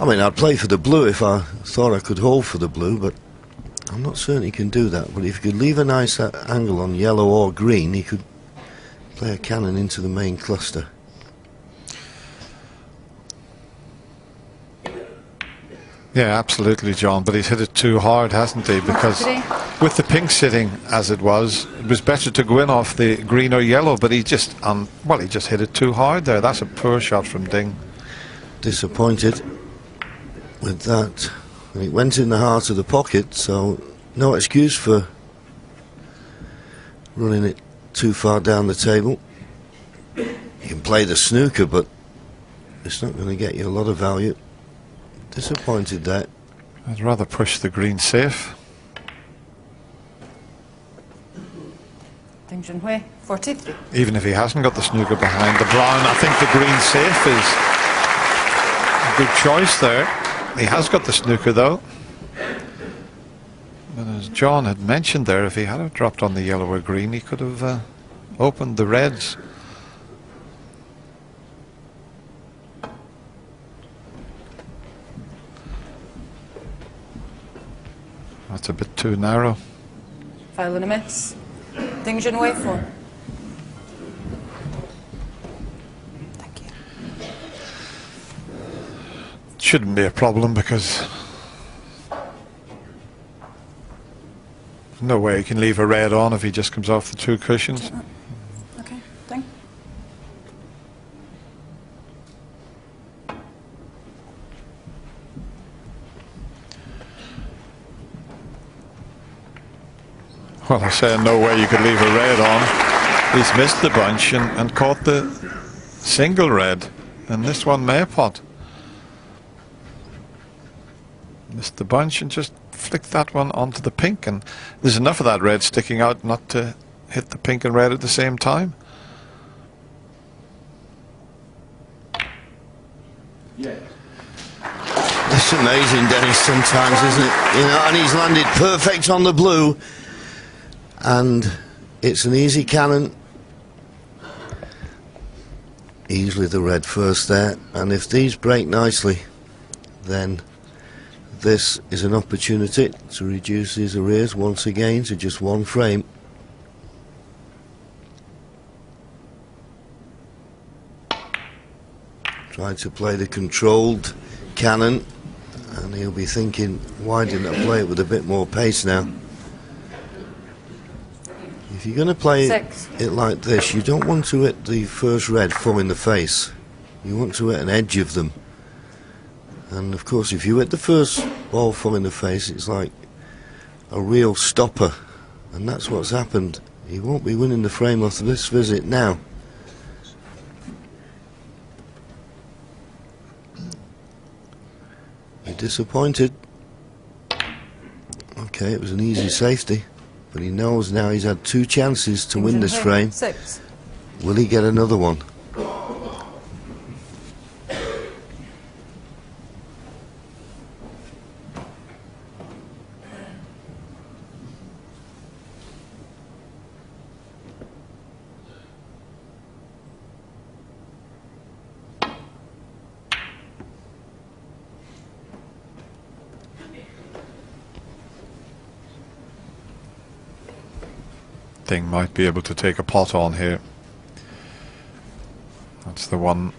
I mean, I'd play for the blue if I thought I could hold for the blue, but I'm not certain he can do that. But if he could leave a nice angle on yellow or green, he could play a cannon into the main cluster. Yeah, absolutely, John, but he's hit it too hard, hasn't he? Because with the pink sitting as it was better to go in off the green or yellow, but he just, well, he just hit it too hard there. That's a poor shot from Ding. Disappointed with that. It went in the heart of the pocket, so no excuse for running it too far down the table. You can play the snooker, but it's not going to get you a lot of value. Disappointed there. I'd rather push the green safe. 딩전휘 43. Even if he hasn't got the snooker behind the brown, I think the green safe is a good choice there. He has got the snooker though. But as John had mentioned there, if he had have dropped on the yellow or green, he could have opened the reds. That's a bit too narrow. File in a miss. 딩전휘 4. Thank you. Shouldn't be a problem because there's no way he can leave a red on if he just comes off the two cushions. Okay, thank. Well, I say no way you could leave a red on. He's missed the bunch and caught the single red, and this one may pot. Missed the bunch and just flicked that one onto the pink, and there's enough of that red sticking out not to hit the pink and red at the same time. Yeah. It's amazing, Dennis, sometimes, isn't it? You know, and he's landed perfect on the blue, and it's an easy cannon. Easily the red first there, and if these break nicely, then this is an opportunity to reduce his arrears once again to just one frame. Tried to play the controlled cannon, and he'll be thinking, why didn't I play it with a bit more pace now? If you're going to play it like this, you don't want to hit the first red full in the face. You want to hit an edge of them. And of course, if you hit the first ball full in the face, it's like a real stopper. And that's what's happened. He won't be winning the frame off this visit now. You're disappointed. Okay, it was an easy safety. But he knows now he's had two chances to win this frame. 6. Will he get another one? Thing might be able to take a pot on here. That's the one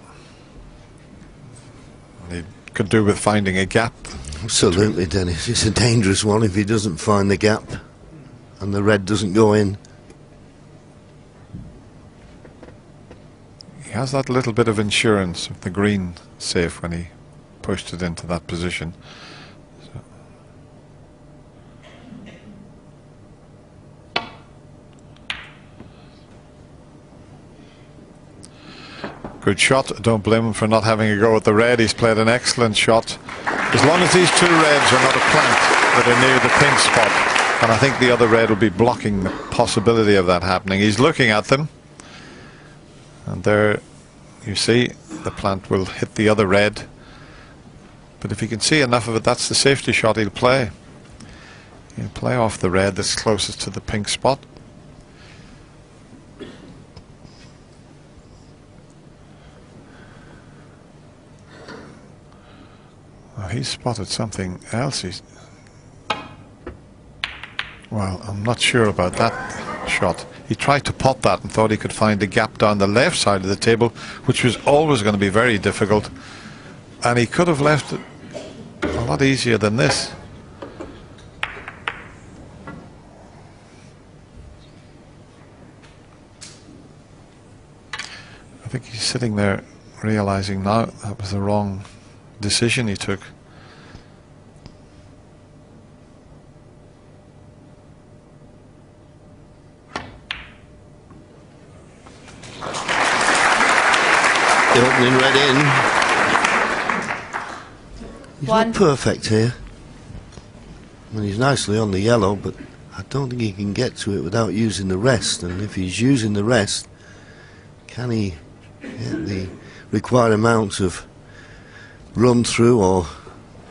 he could do with finding a gap. Absolutely, Dennis. It's a dangerous one if he doesn't find the gap and the red doesn't go in. He has that little bit of insurance of the green safe when he pushed it into that position. Good shot. Don't blame him for not having a go at the red. He's played an excellent shot. As long as these two reds are not a plant that are near the pink spot, and I think the other red will be blocking the possibility of that happening. He's looking at them, and there you see the plant will hit the other red. But if he can see enough of it, that's the safety shot he'll play. He'll play off the red that's closest to the pink spot. Well, he spotted something else. Well, I'm not sure about that shot. He tried to pot that and thought he could find a gap down the left side of the table, which was always going to be very difficult. And he could have left it a lot easier than this. I think he's sitting there realizing now that was the wrong decision he took. The opening red in. He's One. not perfect here. I mean, he's nicely on the yellow, but I don't think he can get to it without using the rest. And if he's using the rest, can he get the required amount of run through or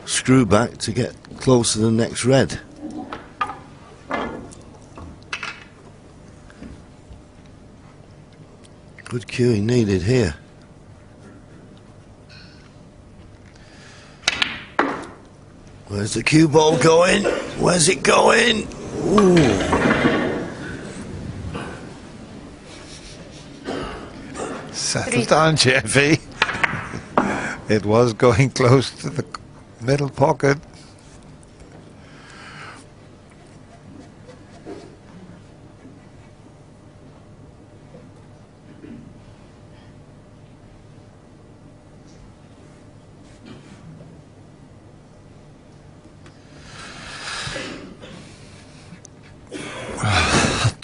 screw back to get close to the next red? Good cueing needed here. Where's the cue ball going? Where's it going? Ooh. Settle down, Jeffy. It was going close to the middle pocket.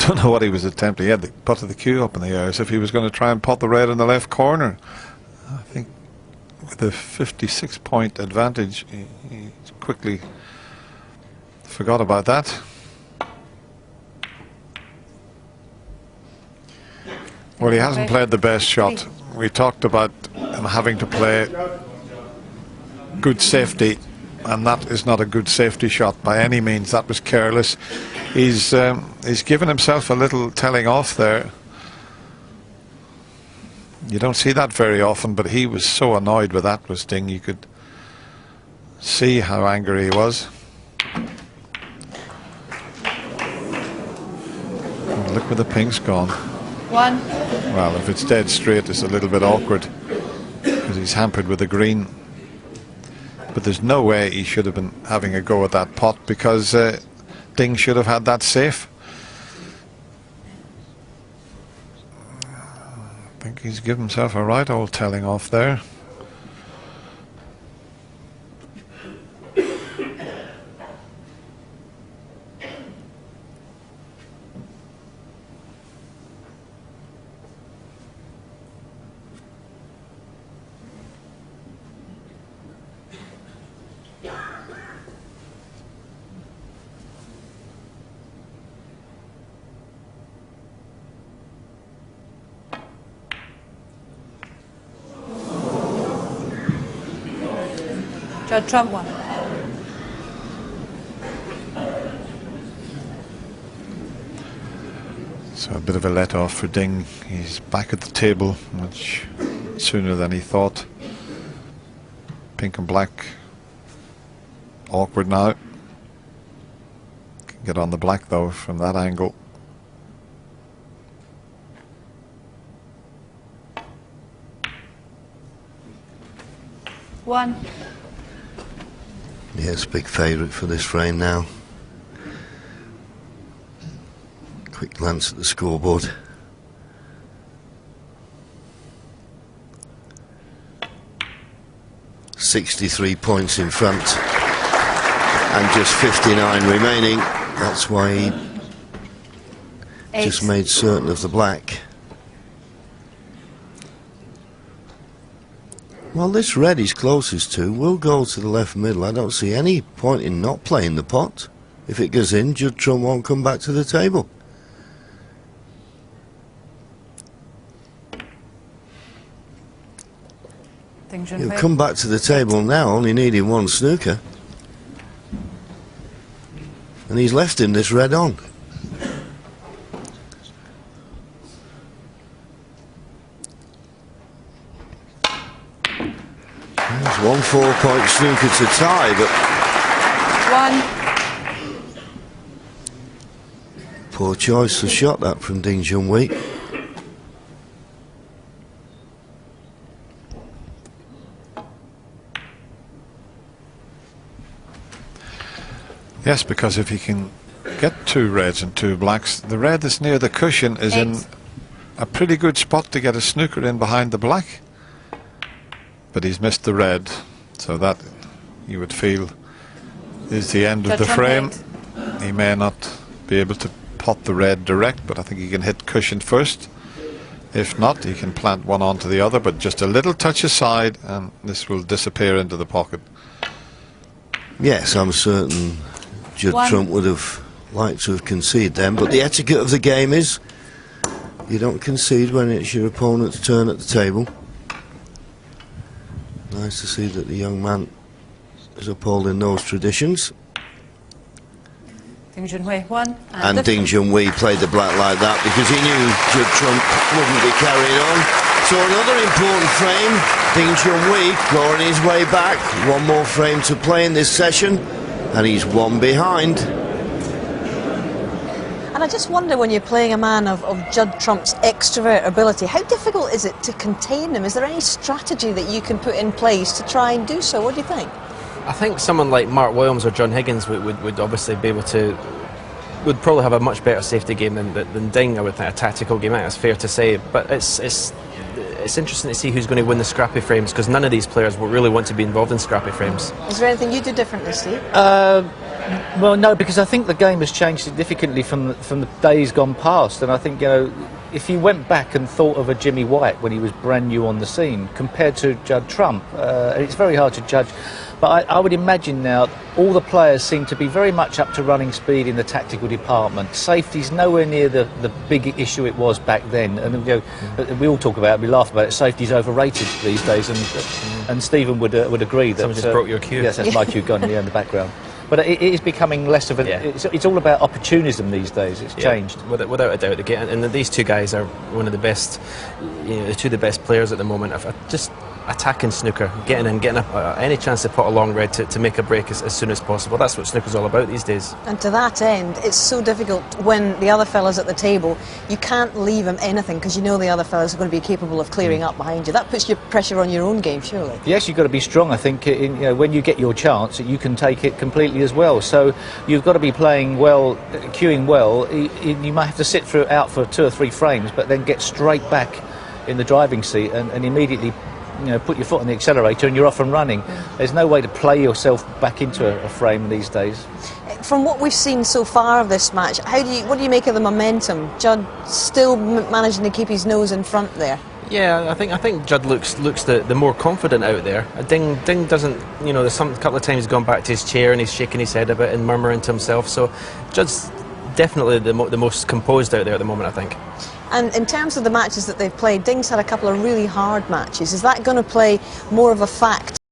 I don't know what he was attempting. He had the pot of the cue up in the air as if he was going to try and pot the red in the left corner. I think with a 56-point advantage, he quickly forgot about that. Well, he hasn't played the best shot. We talked about him having to play good safety, and that is not a good safety shot by any means. That was careless. He's given himself a little telling off there. You don't see that very often, but he was so annoyed with that, was Ding. You could see how angry he was. And look where the pink's gone. One. Well, if it's dead straight, it's a little bit awkward because he's hampered with the green. But there's no way he should have been having a go at that pot, because Ding should have had that safe. I think he's given himself a right old telling off there. Judge Trump one. So a bit of a let off for Ding. He's back at the table much sooner than he thought. Pink and black. Awkward now. Can get on the black though from that angle. One. Yes, big favourite for this frame now. Quick glance at the scoreboard. $63 points in front and just 59 remaining. That's why he just made certain of the black. Well, this red he's closest to will go to the left middle. I don't see any point in not playing the pot. If it goes in, Judge Trump won't come back to the table. He'll come back to the table now, only needing one snooker. And he's left him this red on. There's one 4-point snooker to tie, but 1. poor choice of shot that from 딩전휘. Yes, because if he can get 2 reds and 2 blacks, the red that's near the cushion is 8. in a pretty good spot to get a snooker in behind the black. But he's missed the red, so that you would feel is the end of the frame. He may not be able to pot the red direct, but I think he can hit cushion first. If not, he can plant one onto the other, but just a little touch aside and this will disappear into the pocket. Yes, I'm certain Judd Trump would have liked to have conceded them, but the etiquette of the game is you don't concede when it's your opponent's turn at the table. Nice to see that the young man is upholding those traditions. 딩전휘 1. And 딩전휘 played the black like that because he knew Judd Trump wouldn't be carrying on. So another important frame, 딩전휘 clawing his way back. One more frame to play in this session, and he's 1 behind. And I just wonder, when you're playing a man of Judd Trump's extrovert ability, how difficult is it to contain him? Is there any strategy that you can put in place to try and do so? What do you think? I think someone like Mark Williams or John Higgins would obviously be able to, would probably have a much better safety game than Ding. I would think a tactical game, that's fair to say. But it's interesting to see who's going to win the scrappy frames, because none of these players will really want to be involved in scrappy frames. Is there anything you do differently, Steve? Well, no, because I think the game has changed significantly from the days gone past, and I think, you know, if you went back and thought of a Jimmy White when he was brand new on the scene compared to Judd Trump, it's very hard to judge. But I would imagine now all the players seem to be very much up to running speed in the tactical department. Safety's nowhere near the big issue it was back then. And you know, we all talk about it, we laugh about it. Safety's overrated these days, and Stephen would agree that. Someone just broke your cue. Yes, that's my cue gone in the background. But it is becoming less of a. Yeah. It's all about opportunism these days. It's changed. Without a doubt. And these 2 guys are one of the best, you know, the 2 of the best players at the moment. Just attacking snooker, getting any chance to put a long red to make a break as soon as possible. That's what snooker's all about these days. And to that end, it's so difficult when the other fella's at the table. You can't leave him anything because you know the other fella's are going to be capable of clearing up behind you. That puts your pressure on your own game, surely. Yes, you've got to be strong. I think you know, when you get your chance, you can take it completely as well. So you've got to be playing well, cueing well. You might have to sit out for 2 or 3 frames, but then get straight back in the driving seat and immediately, you know, put your foot on the accelerator and you're off and running. There's no way to play yourself back into a frame these days. From what we've seen so far of this match, what do you make of the momentum? Judd still managing to keep his nose in front there. Yeah, I think Judd looks the more confident out there. Ding doesn't, you know, there's a couple of times he's gone back to his chair and he's shaking his head a bit and murmuring to himself. So Judd's definitely the most composed out there at the moment, I think. And in terms of the matches that they've played, Ding's had a couple of really hard matches. Is that going to play more of a factor